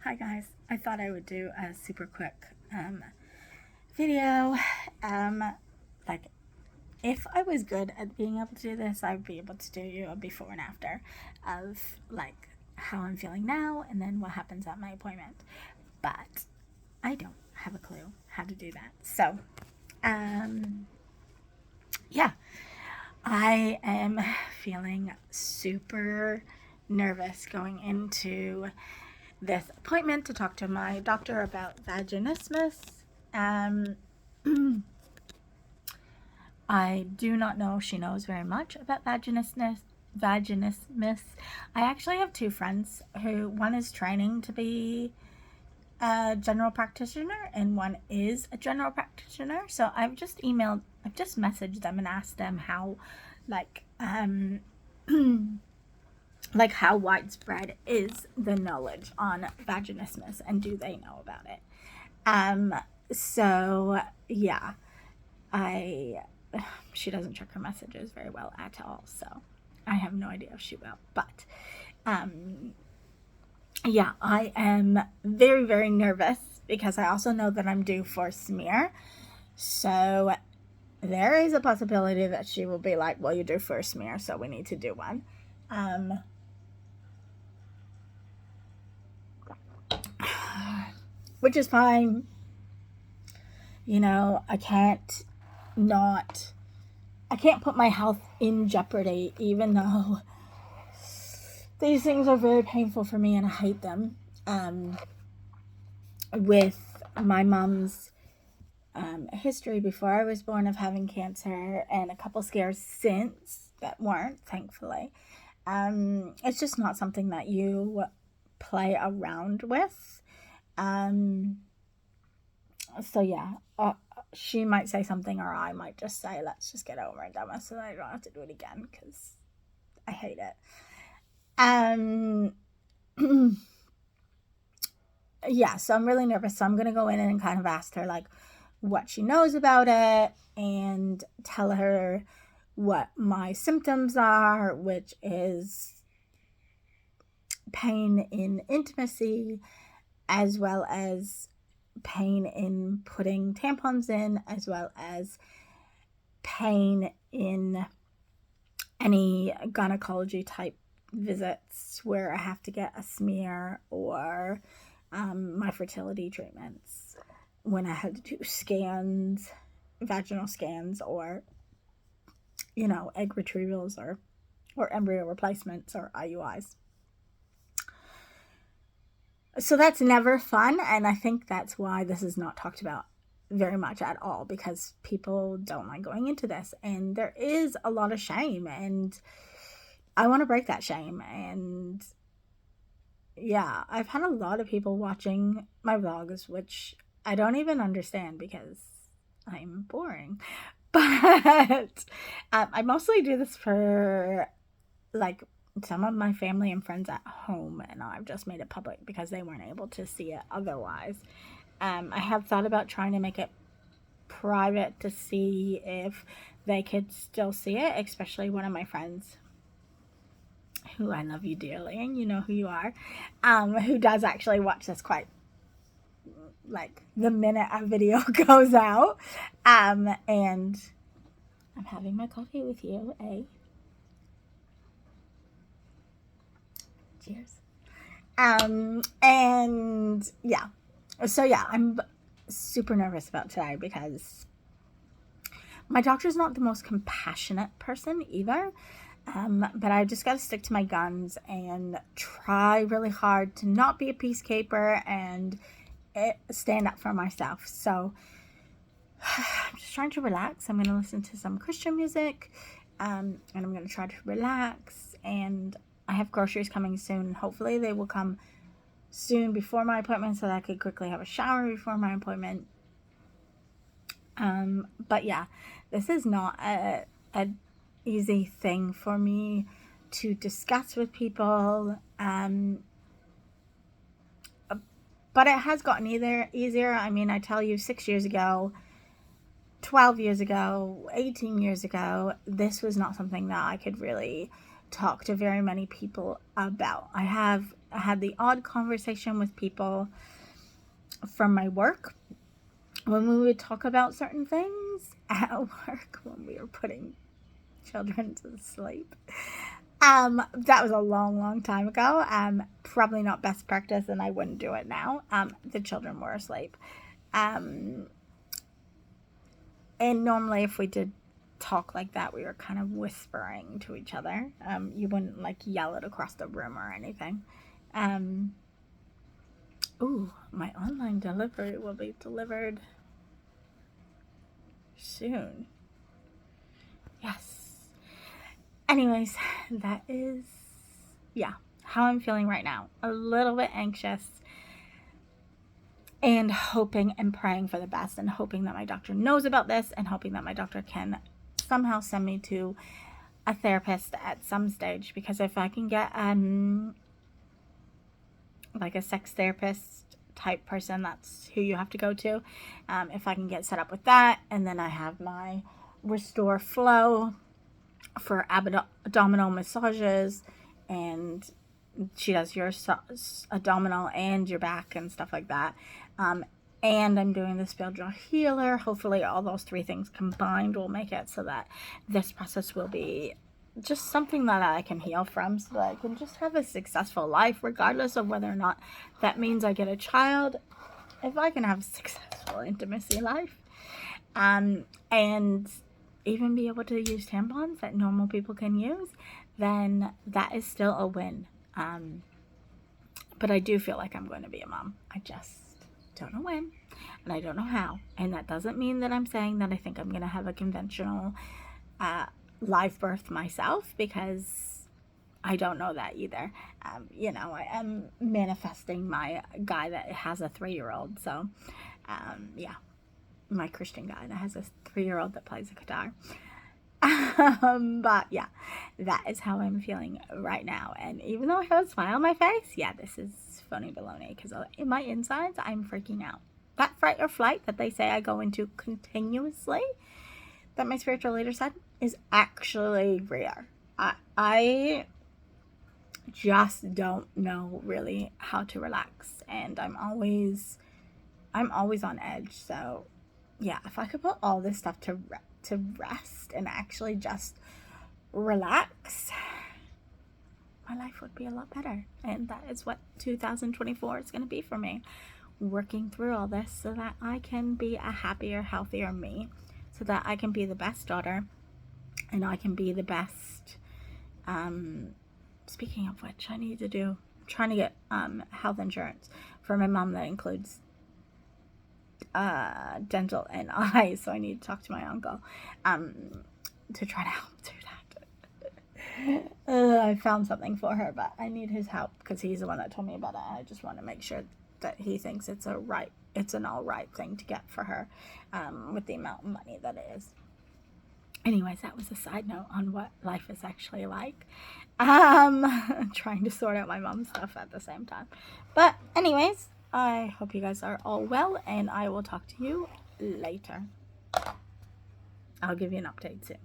Hi guys, I thought I would do a super quick video. Like, if I was good at being able to do this, I'd be able to do you a before and after of like how I'm feeling now and then what happens at my appointment. But I don't have a clue how to do that. So, um, yeah, I am feeling super nervous going into this appointment to talk to my doctor about vaginismus. Um, I do not know if she knows very much about vaginismus. Vaginismus. I actually have two friends who one is training to be a general practitioner and one is a general practitioner. So I've just messaged them and asked them how, like, like how widespread is the knowledge on vaginismus and do they know about it. So yeah, I she doesn't check her messages very well at all, so I have no idea if she will. But yeah, I am very, very nervous because I also know that I'm due for a smear. So there is a possibility that she will be like, well, you're due for a smear, so we need to do one. Which is fine. You know, I can't put my health in jeopardy, even though these things are very painful for me and I hate them. With my mom's history before I was born of having cancer and a couple scares since that weren't, thankfully, it's just not something that you play around with. So yeah, she might say something or I might just say, let's just get over it, done so that I don't have to do it again because I hate it. Yeah, so I'm really nervous. So I'm going to go in and kind of ask her like what she knows about it and tell her what my symptoms are, which is pain in intimacy as well as pain in putting tampons in, as well as pain in any gynecology type visits where I have to get a smear or my fertility treatments when I had to do scans, vaginal scans, or egg retrievals or embryo replacements or IUIs. So that's never fun, and I think that's why this is not talked about very much at all, because people don't like going into this, and there is a lot of shame, and I want to break that shame. And yeah, I've had a lot of people watching my vlogs, which I don't even understand because I'm boring. But I mostly do this for like some of my family and friends at home, and I've just made it public because they weren't able to see it otherwise. I have thought about trying to make it private to see if they could still see it, especially one of my friends who I love you dearly, and you know who you are, who does actually watch this quite like the minute a video goes out. And I'm having my coffee with you, eh? Cheers. And yeah. So yeah, I'm super nervous about today because my doctor's not the most compassionate person either. But I just got to stick to my guns and try really hard to not be a peacekeeper and stand up for myself. So I'm just trying to relax. I'm going to listen to some Christian music, and I'm going to try to relax. And I have groceries coming soon. Hopefully they will come soon before my appointment so that I could quickly have a shower before my appointment. But yeah, this is not a easy thing for me to discuss with people. But it has gotten easier. I mean, I tell you, 6 years ago, 12 years ago, 18 years ago, this was not something that I could really talk to very many people about. I have had the odd conversation with people from my work when we would talk about certain things at work when we were putting children to sleep. That was a long time ago. Probably not best practice, and I wouldn't do it now. The children were asleep. And normally if we did talk like that, we were kind of whispering to each other. You wouldn't like yell it across the room or anything. Ooh, my online delivery will be delivered soon. Yes. Anyways, that is, yeah, how I'm feeling right now. A little bit anxious and hoping and praying for the best, and hoping that my doctor knows about this, and hoping that my doctor can somehow send me to a therapist at some stage, because if I can get like a sex therapist type person, that's who you have to go to. If I can get set up with that, and then I have my Restore Flow for abdominal massages, and she does your abdominal and your back and stuff like that. And I'm doing the spiritual healer. Hopefully all those three things combined will make it so that this process will be just something that I can heal from, so that I can just have a successful life, regardless of whether or not that means I get a child. If I can have a successful intimacy life, and even be able to use tampons that normal people can use, then that is still a win. But I do feel like I'm going to be a mom. I just don't know when, and I don't know how. And that doesn't mean that I'm saying that I think I'm going to have a conventional live birth myself, because I don't know that either. I am manifesting my guy that has a 3-year-old. So, yeah, my Christian guy that has a 3-year-old that plays the guitar. But yeah, that is how I'm feeling right now. And even though I have a smile on my face, yeah, this is phony baloney, because in my insides, I'm freaking out. That fight or flight that they say I go into continuously, that my spiritual leader said, is actually real. I just don't know really how to relax, and I'm always on edge. So yeah, if I could put all this stuff to rest and actually just relax, my life would be a lot better. And that is what 2024 is going to be for me, working through all this so that I can be a happier, healthier me, so that I can be the best daughter, and I can be the best, speaking of which, I'm trying to get health insurance for my mom that includes dental and eye, so I need to talk to my uncle to try to help do that. I found something for her, but I need his help, because he's the one that told me about it. I just want to make sure that he thinks it's an all right thing to get for her, with the amount of money that it is. Anyways, that was a side note on what life is actually like. Trying to sort out my mom's stuff at the same time. But anyways, I hope you guys are all well, and I will talk to you later. I'll give you an update soon.